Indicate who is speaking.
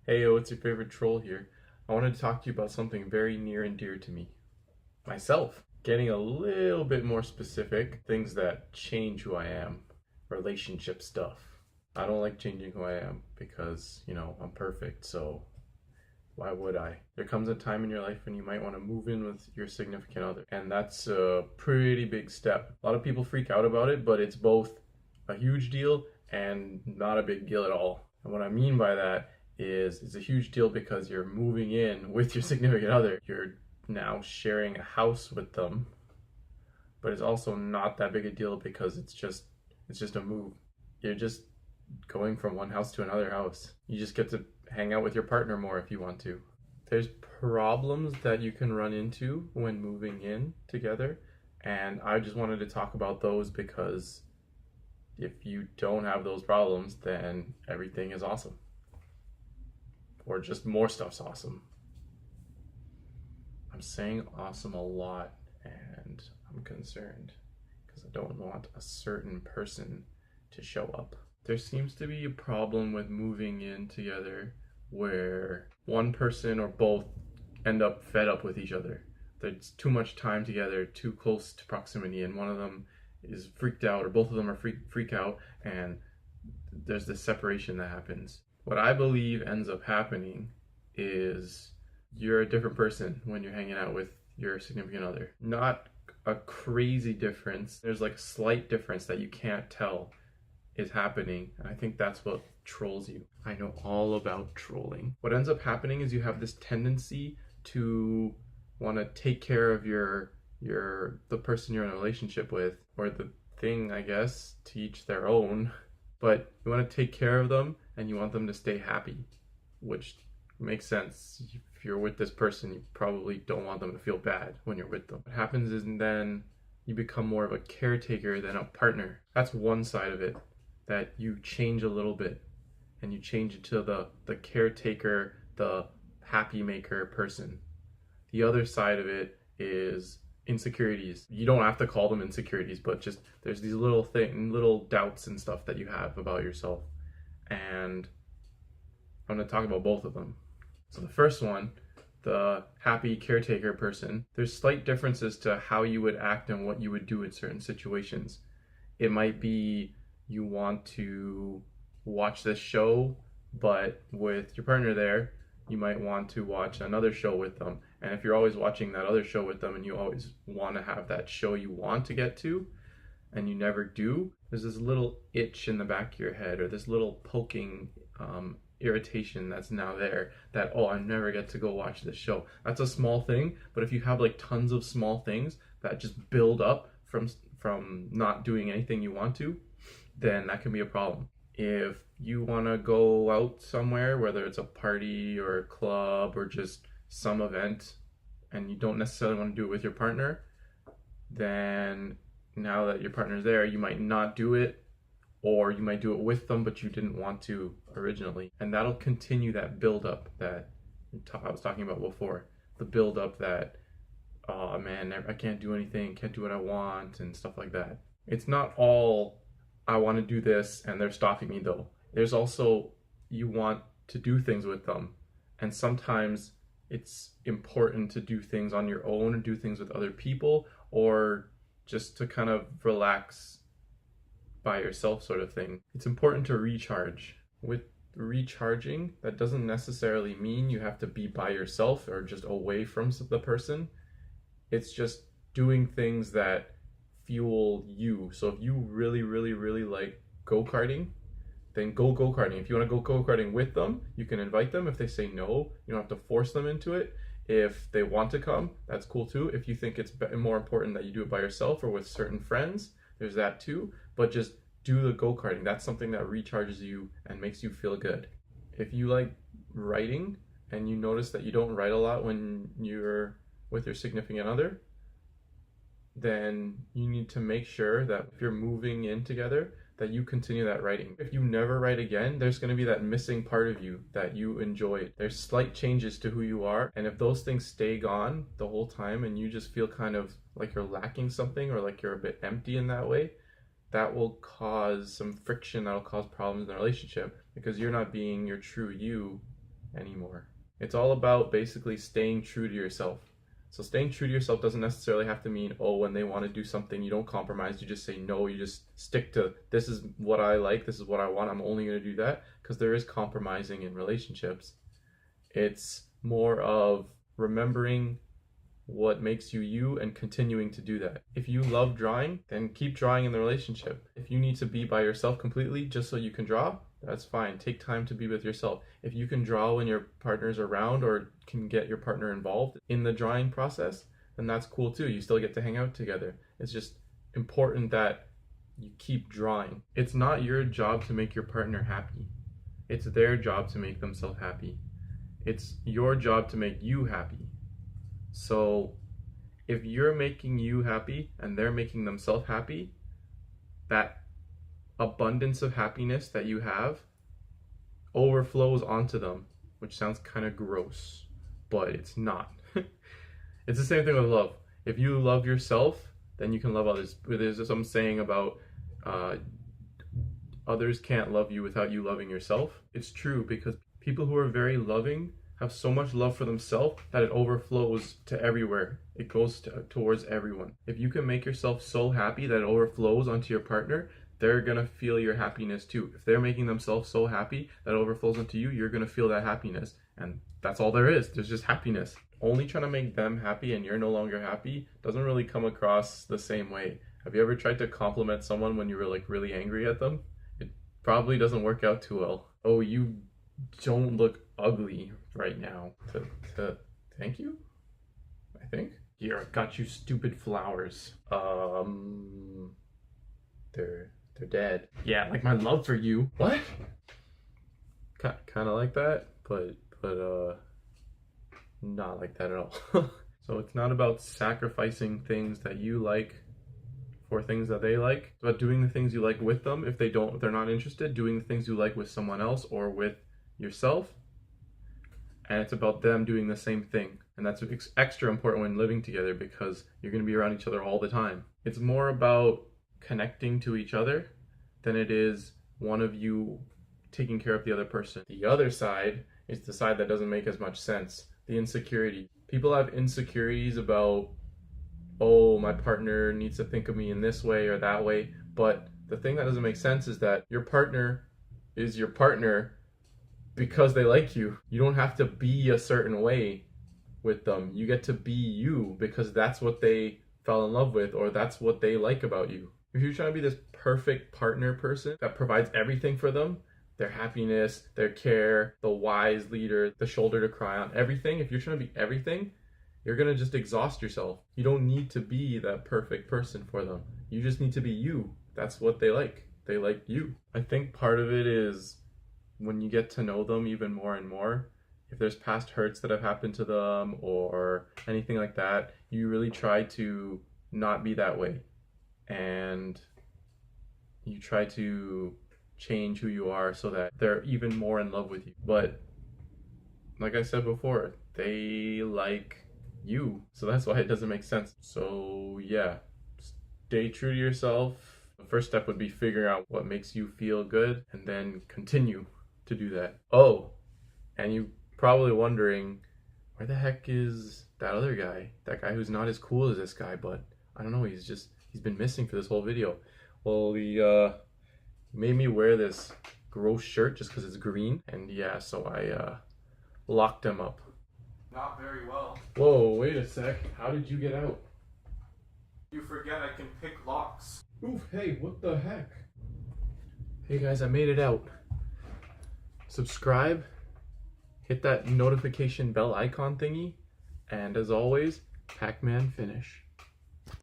Speaker 1: Hey, yo, it's your favorite troll here. I wanted to talk to you about something very near and dear to me. Myself. Getting a little bit more specific, things that change who I am. Relationship stuff. I don't like changing who I am because, I'm perfect, so why would I? There comes a time in your life when you might want to move in with your significant other, and that's a pretty big step. A lot of people freak out about it, but it's both a huge deal and not a big deal at all. And what I mean by that is it's a huge deal because you're moving in with your significant other. You're now sharing a house with them, but it's also not that big a deal because it's just a move. You're just going from one house to another house. You just get to hang out with your partner more if you want to. There's problems that you can run into when moving in together, and I just wanted to talk about those because if you don't have those problems, then everything is awesome. Or just more stuff's awesome. I'm saying awesome a lot, and I'm concerned because I don't want a certain person to show up. There seems to be a problem with moving in together where one person or both end up fed up with each other. There's too much time together, too close to proximity, and one of them is freaked out, or both of them are freak out, and there's this separation that happens. What I believe ends up happening is you're a different person when you're hanging out with your significant other. Not a crazy difference. There's like a slight difference that you can't tell is happening. And I think that's what trolls you. I know all about trolling. What ends up happening is you have this tendency to want to take care of the person you're in a relationship with, or the thing, I guess, to each their own. But you want to take care of them and you want them to stay happy, which makes sense. If you're with this person, you probably don't want them to feel bad when you're with them. What happens is then you become more of a caretaker than a partner. That's one side of it, that you change a little bit and you change into the caretaker, the happy maker person. The other side of it is insecurities. You don't have to call them insecurities, but just there's these little doubts and stuff that you have about yourself. And I'm going to talk about both of them. So the first one, the happy caretaker person, there's slight differences to how you would act and what you would do in certain situations. It might be you want to watch this show, but with your partner there, you might want to watch another show with them. And if you're always watching that other show with them and you always want to have that show you want to get to, and you never do, there's this little itch in the back of your head, or this little poking irritation that's now there, that, oh, I never get to go watch this show. That's a small thing, but if you have like tons of small things that just build up from not doing anything you want to, then that can be a problem. If you want to go out somewhere, whether it's a party or a club or just some event, and you don't necessarily want to do it with your partner, then now that your partner's there, you might not do it, or you might do it with them, but you didn't want to originally. And that'll continue that build-up that I was talking about before. The build-up that, oh man, I can't do anything, can't do what I want, and stuff like that. It's not all, I want to do this, and they're stopping me though. There's also, you want to do things with them. And sometimes it's important to do things on your own and do things with other people, or just to kind of relax by yourself, sort of thing. It's important to recharge. With recharging, that doesn't necessarily mean you have to be by yourself or just away from the person. It's just doing things that fuel you. So if you really, really, really like go-karting, then go-karting. If you want to go go-karting with them, you can invite them. If they say no, you don't have to force them into it. If they want to come, that's cool too. If you think it's more important that you do it by yourself or with certain friends, there's that too. But just do the go-karting. That's something that recharges you and makes you feel good. If you like writing and you notice that you don't write a lot when you're with your significant other, then you need to make sure that if you're moving in together, that you continue that writing. If you never write again, there's going to be that missing part of you that you enjoyed. There's slight changes to who you are, and if those things stay gone the whole time and you just feel kind of like you're lacking something, or like you're a bit empty in that way, that will cause some friction, that'll cause problems in the relationship, because you're not being your true you anymore. It's all about basically staying true to yourself. So staying true to yourself doesn't necessarily have to mean, oh, when they want to do something, you don't compromise, you just say no, you just stick to, this is what I like, this is what I want, I'm only going to do that, because there is compromising in relationships. It's more of remembering what makes you you and continuing to do that. If you love drawing, then keep drawing in the relationship. If you need to be by yourself completely just so you can draw, that's fine. Take time to be with yourself. If you can draw when your partner's around or can get your partner involved in the drawing process, then that's cool too. You still get to hang out together. It's just important that you keep drawing. It's not your job to make your partner happy. It's their job to make themselves happy. It's your job to make you happy. So if you're making you happy and they're making themselves happy, that abundance of happiness that you have overflows onto them, which sounds kind of gross, but it's not. It's the same thing with love. If you love yourself, then you can love others. There's some saying about others can't love you without you loving yourself. It's true, because people who are very loving have so much love for themselves that it overflows to everywhere. It goes towards everyone. If you can make yourself so happy that it overflows onto your partner, they're gonna feel your happiness too. If they're making themselves so happy that it overflows onto you, you're gonna feel that happiness. And that's all there is. There's just happiness. Only trying to make them happy and you're no longer happy doesn't really come across the same way. Have you ever tried to compliment someone when you were like really angry at them? It probably doesn't work out too well. Oh, you don't look ugly right now. Thank you, I think. Here, I got you stupid flowers. They're dead. Yeah, like my love for you. What? Kind of like that, but not like that at all. So it's not about sacrificing things that you like for things that they like. It's about doing the things you like with them. If they're not interested, doing the things you like with someone else or with yourself. And it's about them doing the same thing. And that's extra important when living together, because you're going to be around each other all the time. It's more about connecting to each other than it is one of you taking care of the other person. The other side is the side that doesn't make as much sense. The insecurity. People have insecurities about, oh, my partner needs to think of me in this way or that way. But the thing that doesn't make sense is that your partner is your partner because they like you. You don't have to be a certain way with them. You get to be you because that's what they fell in love with, or that's what they like about you. If you're trying to be this perfect partner person that provides everything for them, their happiness, their care, the wise leader, the shoulder to cry on, everything, if you're trying to be everything, you're going to just exhaust yourself. You don't need to be that perfect person for them. You just need to be you. That's what they like. They like you. I think part of it is when you get to know them even more and more, if there's past hurts that have happened to them or anything like that, you really try to not be that way. And you try to change who you are so that they're even more in love with you. But like I said before, they like you. So that's why it doesn't make sense. So yeah, stay true to yourself. The first step would be figuring out what makes you feel good and then continue to do that. Oh, and you probably wondering, where the heck is that other guy? That guy who's not as cool as this guy, but I don't know, he's been missing for this whole video. Well, he made me wear this gross shirt just because it's green, and yeah, so I locked him up. Not very well. Whoa, wait a sec. How did you get out? You forget I can pick locks. Oof, hey, what the heck? Hey guys, I made it out. Subscribe, hit that notification bell icon thingy, and as always, Pac-Man finish.